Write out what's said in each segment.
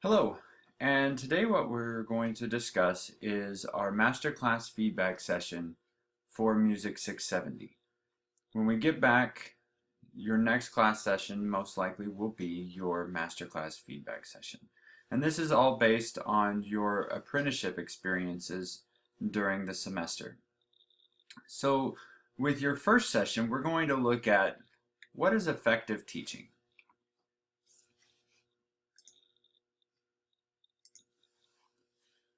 Hello, and today what we're going to discuss is our Masterclass feedback session for Music 670. When we get back, your next class session most likely will be your Masterclass feedback session. And this is all based on your apprenticeship experiences during the semester. So with your first session, we're going to look at what is effective teaching.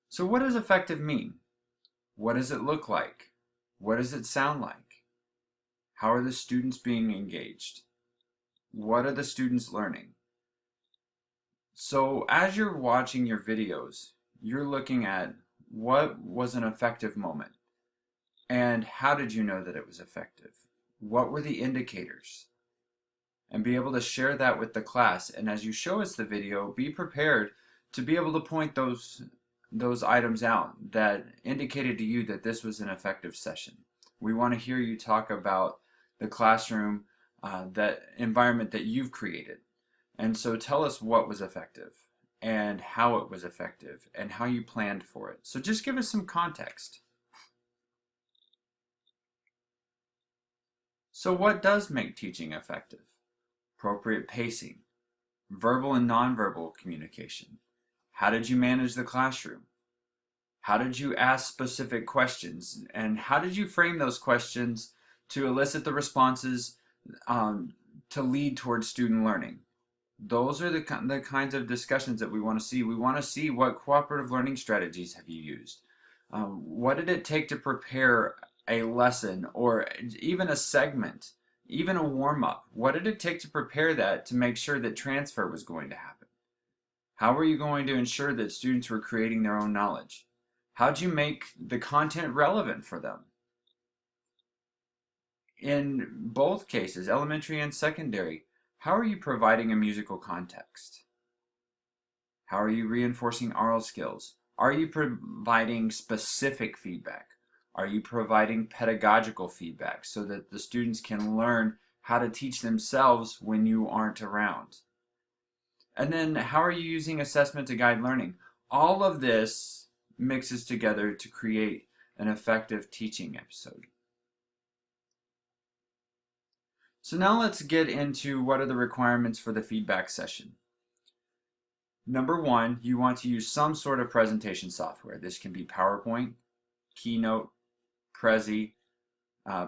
So what does effective mean? What does it look like? What does it sound like? How are the students being engaged? What are the students learning? So as you're watching your videos, you're looking at what was an effective moment and how did you know that it was effective? What were the indicators? And be able to share that with the class. And as you show us the video, be prepared to be able to point those items out that indicated to you that this was an effective session. We want to hear you talk about the classroom, that environment that you've created. And so tell us what was effective and how it was effective and how you planned for it. So just give us some context. So what does make teaching effective? Appropriate pacing, verbal and nonverbal communication. How did you manage the classroom? How did you ask specific questions? And how did you frame those questions to elicit the responses to lead towards student learning? Those are the kinds of discussions that we want to see. We want to see what cooperative learning strategies have you used? What did it take to prepare a lesson or even a segment, even a warm-up? What did it take to prepare that to make sure that transfer was going to happen? How were you going to ensure that students were creating their own knowledge? How'd you make the content relevant for them? In both cases, elementary and secondary, how are you providing a musical context? How are you reinforcing oral skills? Are you providing specific feedback? Are you providing pedagogical feedback so that the students can learn how to teach themselves when you aren't around? And then how are you using assessment to guide learning? All of this mixes together to create an effective teaching episode. So now let's get into what are the requirements for the feedback session. Number one, you want to use some sort of presentation software. This can be PowerPoint, Keynote, Prezi,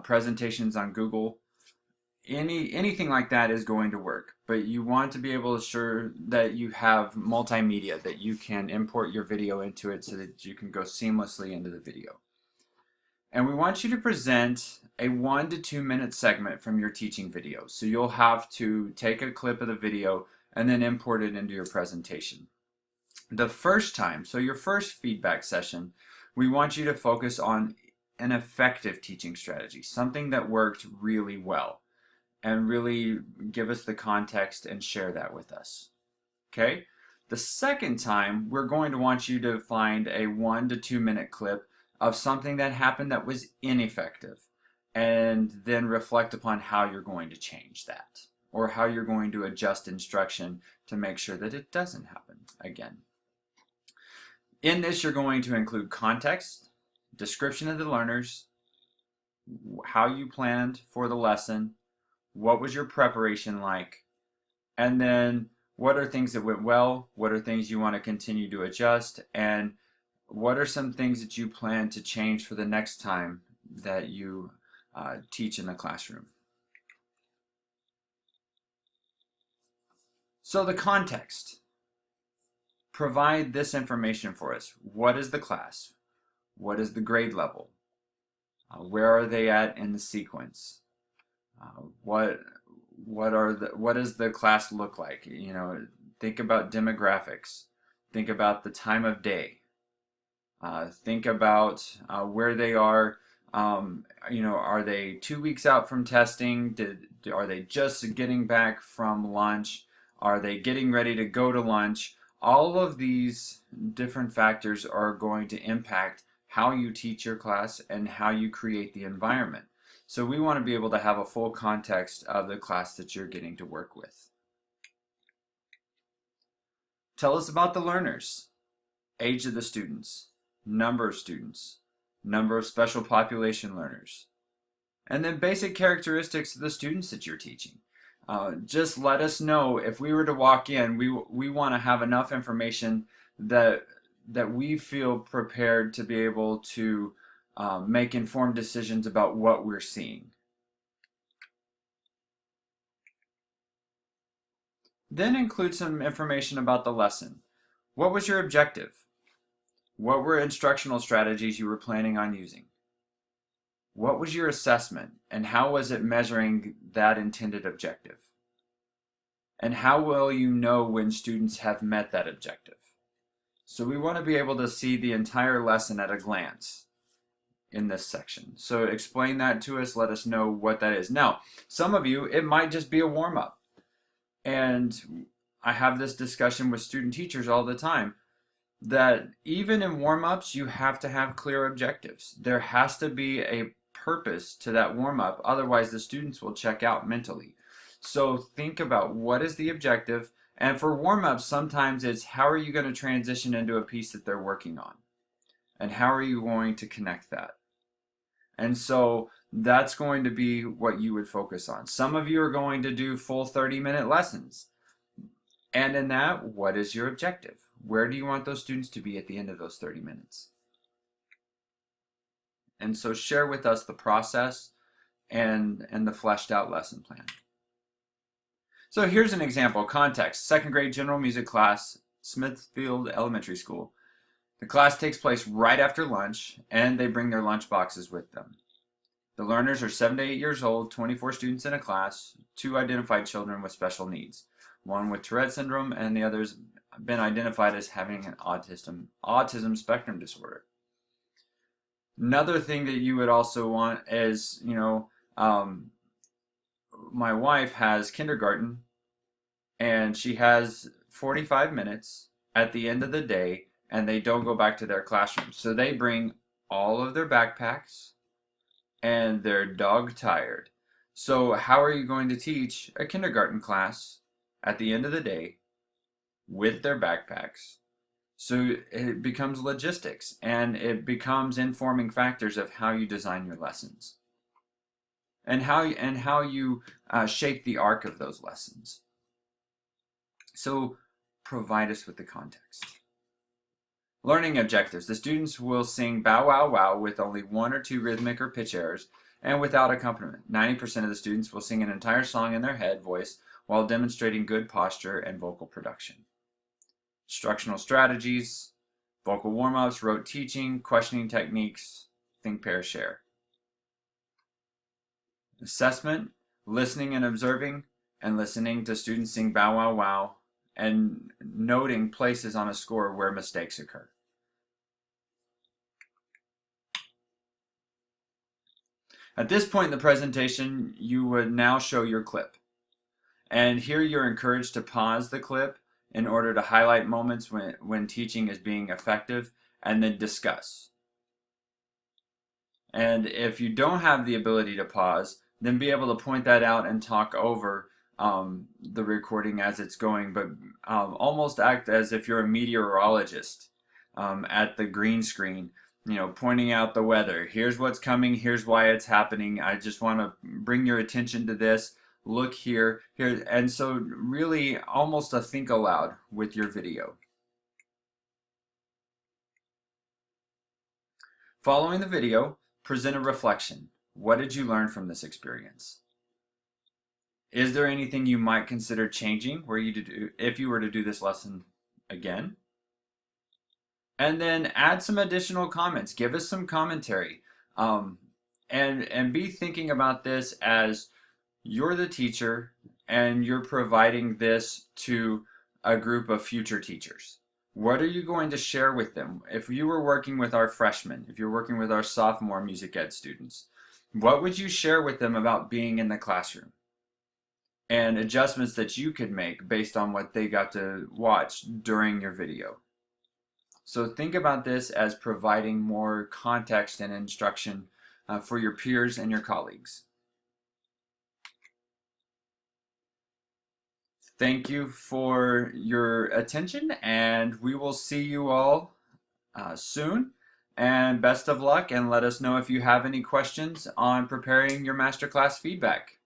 presentations on Google. Anything like that is going to work, but you want to be able to ensure that you have multimedia, that you can import your video into it so that you can go seamlessly into the video. And we want you to present a 1 to 2 minute segment from your teaching video. So you'll have to take a clip of the video and then import it into your presentation. The first time, so your first feedback session, we want you to focus on an effective teaching strategy, something that worked really well, and really give us the context and share that with us. Okay? The second time, we're going to want you to find a 1 to 2 minute clip of something that happened that was ineffective, and then reflect upon how you're going to change that, or how you're going to adjust instruction to make sure that it doesn't happen again. In this, you're going to include context, description of the learners, how you planned for the lesson, what was your preparation like, and then what are things that went well, what are things you want to continue to adjust, and what are some things that you plan to change for the next time that you teach in the classroom. So the context. Provide this information for us. What is the class? What is the grade level? Where are they at in the sequence? What does the class look like? You know, think about demographics. Think about the time of day. Think about where they are. You know, are they 2 weeks out from testing? Are they just getting back from lunch? Are they getting ready to go to lunch? All of these different factors are going to impact how you teach your class and how you create the environment. So we want to be able to have a full context of the class that you're getting to work with. Tell us about the learners, age of the students, number of students, number of special population learners, and then basic characteristics of the students that you're teaching. Just let us know. If we were to walk in, we want to have enough information that we feel prepared to be able to make informed decisions about what we're seeing. Then include some information about the lesson. What was your objective? What were instructional strategies you were planning on using? What was your assessment, and how was it measuring that intended objective? And how will you know when students have met that objective? So we want to be able to see the entire lesson at a glance in this section. So explain that to us, let us know what that is. Now, some of you, it might just be a warm-up. And I have this discussion with student teachers all the time, that even in warm-ups, you have to have clear objectives. There has to be a purpose to that warm-up, otherwise the students will check out mentally. So think about what is the objective, and for warm-ups, sometimes it's how are you going to transition into a piece that they're working on, and how are you going to connect that? And so that's going to be what you would focus on. Some of you are going to do full 30-minute lessons. And in that, what is your objective? Where do you want those students to be at the end of those 30 minutes? And so share with us the process and the fleshed out lesson plan. So here's an example, context, second grade general music class, Smithfield Elementary School. The class takes place right after lunch, and they bring their lunch boxes with them. The learners are 7 to 8 years old, 24 students in a class, 2 identified children with special needs, one with Tourette syndrome, and the other's been identified as having an autism spectrum disorder. Another thing that you would also want is, my wife has kindergarten, and she has 45 minutes at the end of the day, and they don't go back to their classroom. So they bring all of their backpacks, and they're dog tired. So how are you going to teach a kindergarten class at the end of the day with their backpacks? So it becomes logistics, and it becomes informing factors of how you design your lessons, and how you shape the arc of those lessons. So provide us with the context. Learning objectives. The students will sing Bow Wow Wow with only 1 or 2 rhythmic or pitch errors and without accompaniment. 90% of the students will sing an entire song in their head voice while demonstrating good posture and vocal production. Instructional strategies, vocal warm-ups, rote teaching, questioning techniques, think, pair, share. Assessment, listening and observing, and listening to students sing Bow Wow Wow, and noting places on a score where mistakes occur. At this point in the presentation, you would now show your clip. And here you're encouraged to pause the clip in order to highlight moments when teaching is being effective, and then discuss. And if you don't have the ability to pause, then be able to point that out and talk over the recording as it's going, but almost act as if you're a meteorologist at the green screen, pointing out the weather. Here's what's coming, here's why it's happening. I just want to bring your attention to this. Look here. And so really almost a think aloud with your video. Following the video, present a reflection. What did you learn from this experience? Is there anything you might consider changing if you were to do this lesson again? And then add some additional comments. Give us some commentary. And be thinking about this as you're the teacher and you're providing this to a group of future teachers. What are you going to share with them? If you were working with our freshmen, if you're working with our sophomore music ed students, what would you share with them about being in the classroom? And adjustments that you could make based on what they got to watch during your video. So think about this as providing more context and instruction for your peers and your colleagues. Thank you for your attention, and we will see you all soon. And best of luck, and let us know if you have any questions on preparing your masterclass feedback.